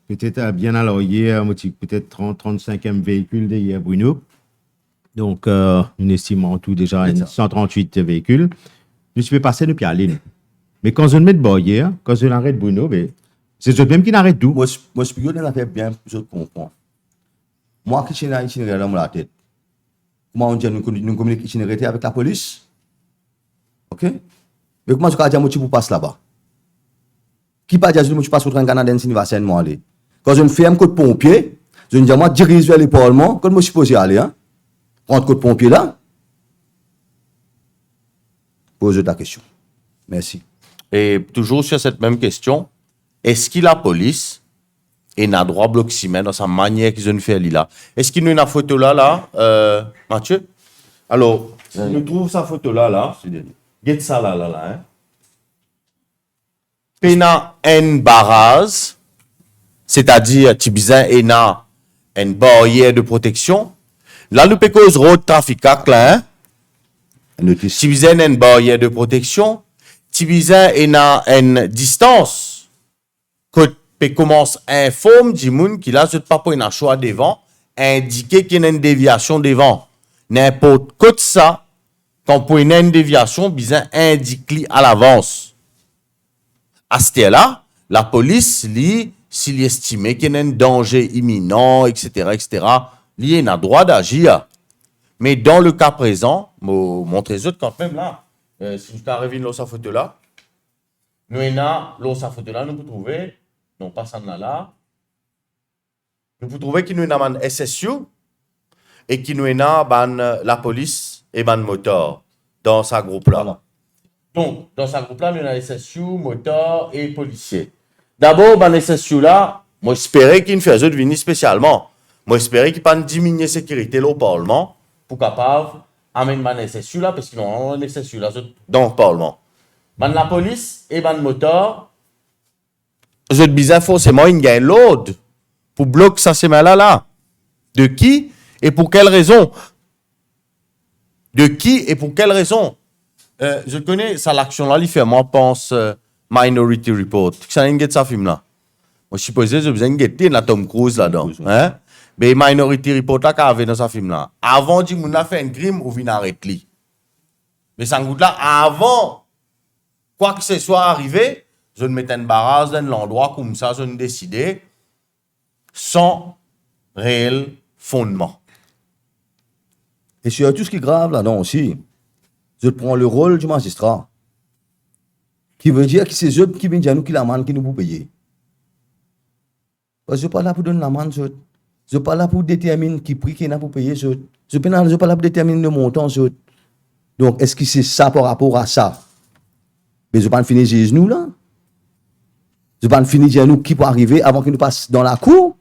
peut-être bien à hier, peut-être 35e véhicule derrière Bruno. Donc, nous estimons en tout déjà 138 véhicules. Nous pouvons passer depuis aller. Mais quand on met de barrière, quand on arrête Bruno, c'est eux même qui n'arrête tout. Moi, je peux faire bien, je comprends. Moi, qui suis itinéraire dans la tête. Comment on dit, nous communiquons itinéraire avec la police? Ok? Mais comment je peux dire, moi, tu passes là-bas? Qui pas dire, moi, tu passes au train canadien, si tu vas sainement aller? Quand je me fais un coup de pompier, je me dis, moi, dirige vers les parlements, quand je suis supposé aller, hein? Prendre coup de pompier là? Pose ta question. Merci. Et toujours sur cette même question, est-ce que la police a droit bloc ciment dans sa manière qu'ils ont fait là? Est-ce qu'il y a une photo là, Mathieu? Alors, si nous trouvons sa photo là, get ça là, hein? Pena en barrage, c'est-à-dire Tibizin et na une barrière de protection. Là, nous pécose road trafic là, hein? Tibizin une barrière de protection. Tibizin et na une distance. Que commence à informer du monde qu'il a pas pour un choix devant, indiquer qu'il y a une déviation devant. N'importe quoi de ça, quand pour une déviation, bizarre indique à l'avance. À ce là la police, s'il estimait qu'il y a un danger imminent, etc., il a droit d'agir. Mais dans le cas présent, montrez-vous quand même là, si vous arrivez dans sa photo là, nous avons sa photo là, nous pouvons trouver, non pas ça là, nous pouvons trouver qu'il nous a un SSU et qu'il nous a la police et ban moteur dans sa groupe là. Voilà. Donc, dans sa groupe là, nous avons SSU, moteur et policier. D'abord, ban SSU là, moi j'espérais qu'il ne faisait de venir spécialement. Moi j'espérais qu'il ne diminuer la sécurité là au Parlement pour capable amener ban SSU là parce qu'ils ont un SSU là dans le Parlement. Ban la police et ban moteur, je te disais forcément il y a un load pour bloquer ça ces là. De qui et pour quelle raison? De qui et pour quelle raison? Je connais ça l'action là, il fait moi pense Minority Report. Ça n'a ça film là. Moi je suppose je besoin de la Tom Cruise là-dedans, hein? Mais Minority Report là qu'avait dans ça film là. Avant du monde a fait un crime ou vient arrêter lui. Mais ça goûte là avant quoi que ce soit arrivé, je ne mettais une barrage dans l'endroit comme ça, je ne décidais sans réel fondement. Et sur tout ce qui est grave là-dedans aussi, je prends le rôle du magistrat. Qui veut dire que c'est eux qui viennent dire nous qui l'amende qui nous pour payer. Parce que je ne suis pas là pour donner l'amende, je ne suis pas là pour déterminer qui prix qu'il y a pour payer, je ne suis pas là pour déterminer le montant. Donc, est-ce que c'est ça par rapport à ça? Mais je ne vais pas finir dire nous là. Je ne vais pas finir dire nous qui peut arriver avant qu'il nous passe dans la cour.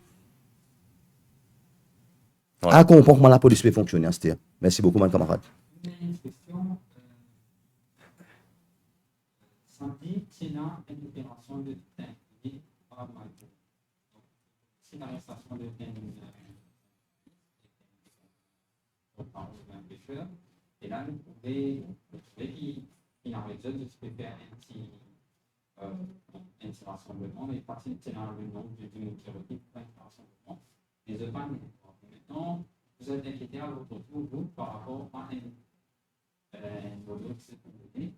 Voilà. À comprendre comment la police peut fonctionner. Merci beaucoup, mon camarade. Une question. Samedi, Tina, une opération de détention par Malco. si l'arrestation de un pêcheur, et là, nous pouvons qu'il en résulte, je peux faire un petit rassemblement, et partir de le nombre du monde qui retient pour un rassemblement. Les autres, maintenant, vous êtes inquiété à votre tour, vous, par rapport à un volume qui s'est composé.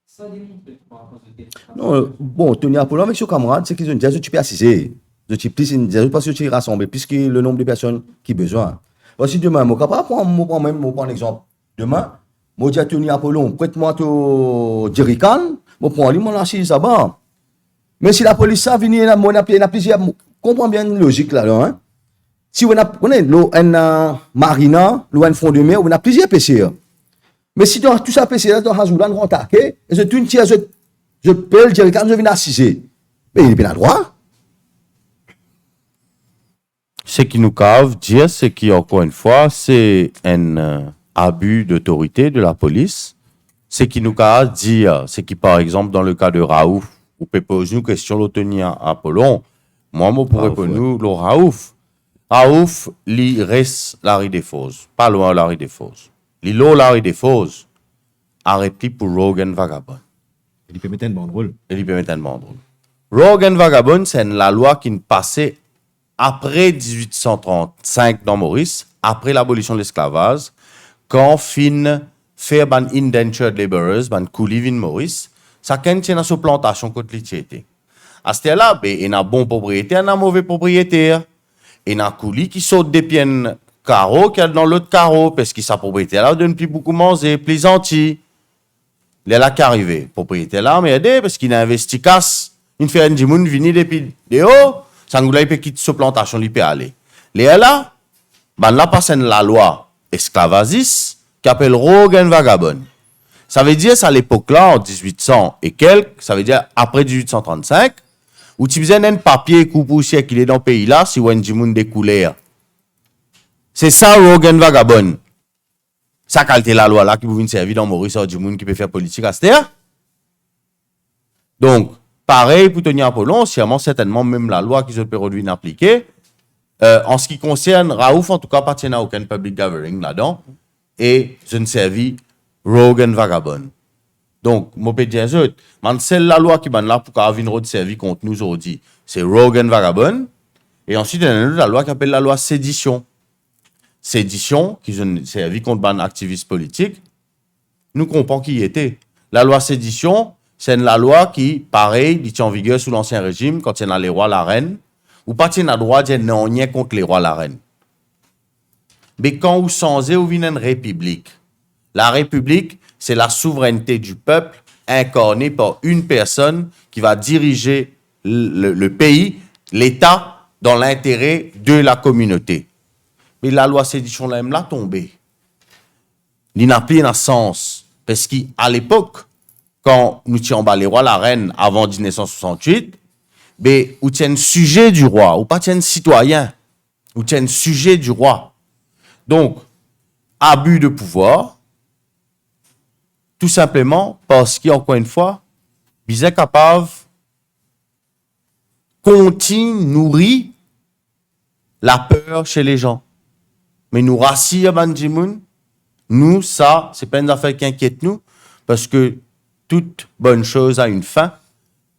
Ça démontre par rapport à ce Non, bon, Tony Apollon avec ses camarades, c'est qu'ils ont dit, tu peux assister. Je suis plus, parce que tu es rassemblé, puisque le nombre de personnes qui ont besoin. Voici demain, moi, capable, moi, prends un exemple. Demain, moi, dis à Tony Apollon, prête-moi ton jerrycan, moi, prends lui, mon assise, ça va. Mais si la police, ça, vient, on a plusieurs, comprends bien la logique là, hein. Si on a un marina, un fond de mer, on a plusieurs PC. Mais si tout ça PC là, dans Hazoulan, on attaque, et je tourne, je peux le jerrycan, je viens assiser. Mais il est bien à droit. Ce qui nous cave dire, c'est qu'encore une fois, c'est un abus d'autorité de la police. Ce qui nous cave dire, c'est que par exemple, dans le cas de Raouf, vous pouvez poser une question de Tony Apollon. Moi, je pourrais répondre, le Raouf. Raouf, il reste Larry Desfos, pas loin de Larry Desfos. L'îlot Larry Desfos, arrêté pour Rogan Vagabond. Il peut mettre un banderole. Et il peut mettre un banderole. Rogan Vagabond, c'est la loi qui passait après 1835 dans Maurice, après l'abolition de l'esclavage, quand fin fait ban indentured laborers, ban coulis in Maurice, ça tient dans sa plantation contre l'étiété. À ce là, il y a un bon propriétaire, un mauvais propriétaire. Il y a un coulis qui saute des pieds carreaux, qui est dans l'autre carreau, parce que sa propriétaire là donne plus beaucoup manger, plus gentil. Il est là qui arrivé. Propriétaire là, mais aidé, parce qu'il a investi casse. Il fait un dimoun vini depuis de haut. Sangoula peut quitter sa plantation, il peut aller. Les là, ben là passe la loi esclavagiste qui appelle Rogan Vagabond. Ça veut dire, c'est à l'époque là, en 1800 et quelques, ça veut dire après 1835, où tu faisais un papier coupe-poussière qu'il est dans le pays là, si un dimoun découlait. C'est ça Rogan Vagabond. Ça qualité la loi là qui vous vient servir dans Maurice ou dimoun qui peut faire politique à cette terre. Donc, pareil pour Tony Apollon, certainement même la loi qui se peut aujourd'hui n'appliquer. En ce qui concerne Raouf, en tout cas, appartient à aucun public gathering là-dedans. Et je ne servis Rogan Vagabond. Donc, je peux dire celle la loi qui est là pour avoir une route servie contre nous aujourd'hui, c'est Rogan Vagabond. Et ensuite, il y a la loi qui s'appelle la loi sédition. Sédition, qui est servi contre un activiste politique. Nous comprenons qui y était. La loi sédition, c'est la loi qui, pareil, est en vigueur sous l'Ancien Régime, quand il y a les rois, la reine, ou pas il y a le droit de dire non, rien contre les rois, la reine. Mais quand vous changez, vous venez une république. La république, c'est la souveraineté du peuple incarnée par une personne qui va diriger le pays, l'État, dans l'intérêt de la communauté. Mais la loi sédition, là, elle l'a tombée. Il n'a plus un sens. Parce qu'à l'époque, quand nous étions les rois, la reine, avant 1968, mais vous êtes sujet du roi, ou pas êtes citoyen, vous êtes sujet du roi. Donc, abus de pouvoir, tout simplement parce qu'encore une fois, vous êtes capable continue, nourrir la peur chez les gens. Mais nous rassure Banjimoun, nous, ça, c'est pas une affaire qui inquiète nous, parce que toute bonne chose a une fin,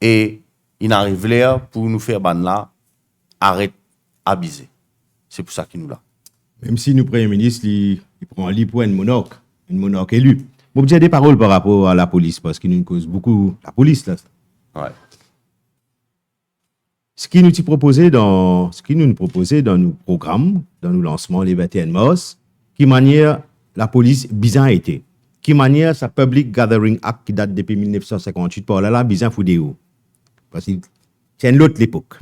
et il arrive là pour nous faire ban là, arrête abuser. C'est pour ça qu'il nous l'a. Même si nous, Premier ministre, il prend un lit pour un monarque élu. Bon, j'ai des paroles par rapport à la police, parce qu'il nous cause beaucoup la police, là. Ouais. Ce qui nous proposait dans nos programmes, dans nos lancements, les 21 mars, qui manière la police bizarre été, qui manière sa Public Gathering Act qui date depuis 1958 par là, bizarre foudéo. Parce que c'est une autre époque.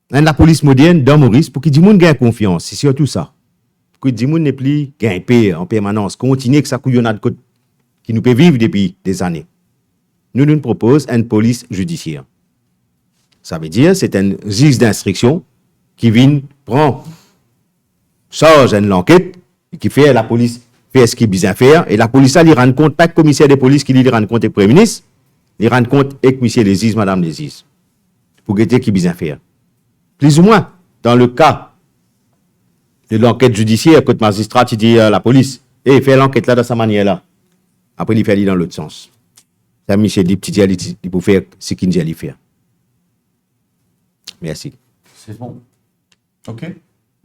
La police moderne dans Maurice, pour que les gens gagnent confiance, c'est surtout ça. Pour que les gens n'aient plus gagnent paix en permanence, continuer que ça couillonnade qui nous peut vivre depuis des années. Nous proposons une police judiciaire. Ça veut dire c'est un juge d'instruction qui vient prendre charge de l'enquête et qui fait la police fait ce qu'il a besoin de faire et la police ça lui rend compte pas le commissaire de police qui lui rend compte le premier ministre, il rend compte avec monsieur les juges, madame les juges. pour guetter qui bien faire. Plus ou moins, dans le cas de l'enquête judiciaire, quand le magistrat il dit à la police, et fait l'enquête là de sa manière-là. Après, il fait aller dans l'autre sens. Ça, Michel dit, petit il peut faire ce qu'il dit à lui faire. Merci. C'est bon. OK.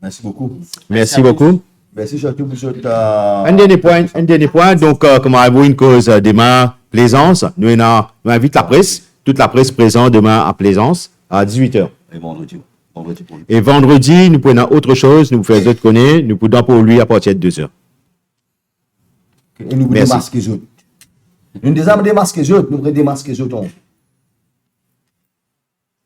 Merci beaucoup. Merci beaucoup. Merci surtout pour cette... Un dernier point. Donc, comme on a une cause demain, Plaisance, nous invitons la presse, toute la presse présente demain à Plaisance, à 18h. Et vendredi. Vendredi pour lui. Et vendredi, nous prenons autre chose, nous faisons d'autres connaître, nous pouvons pour lui à partir de 2h. Et nous Merci. démasquer les autres. Nous démasquer les autres, nous démasquer les autres.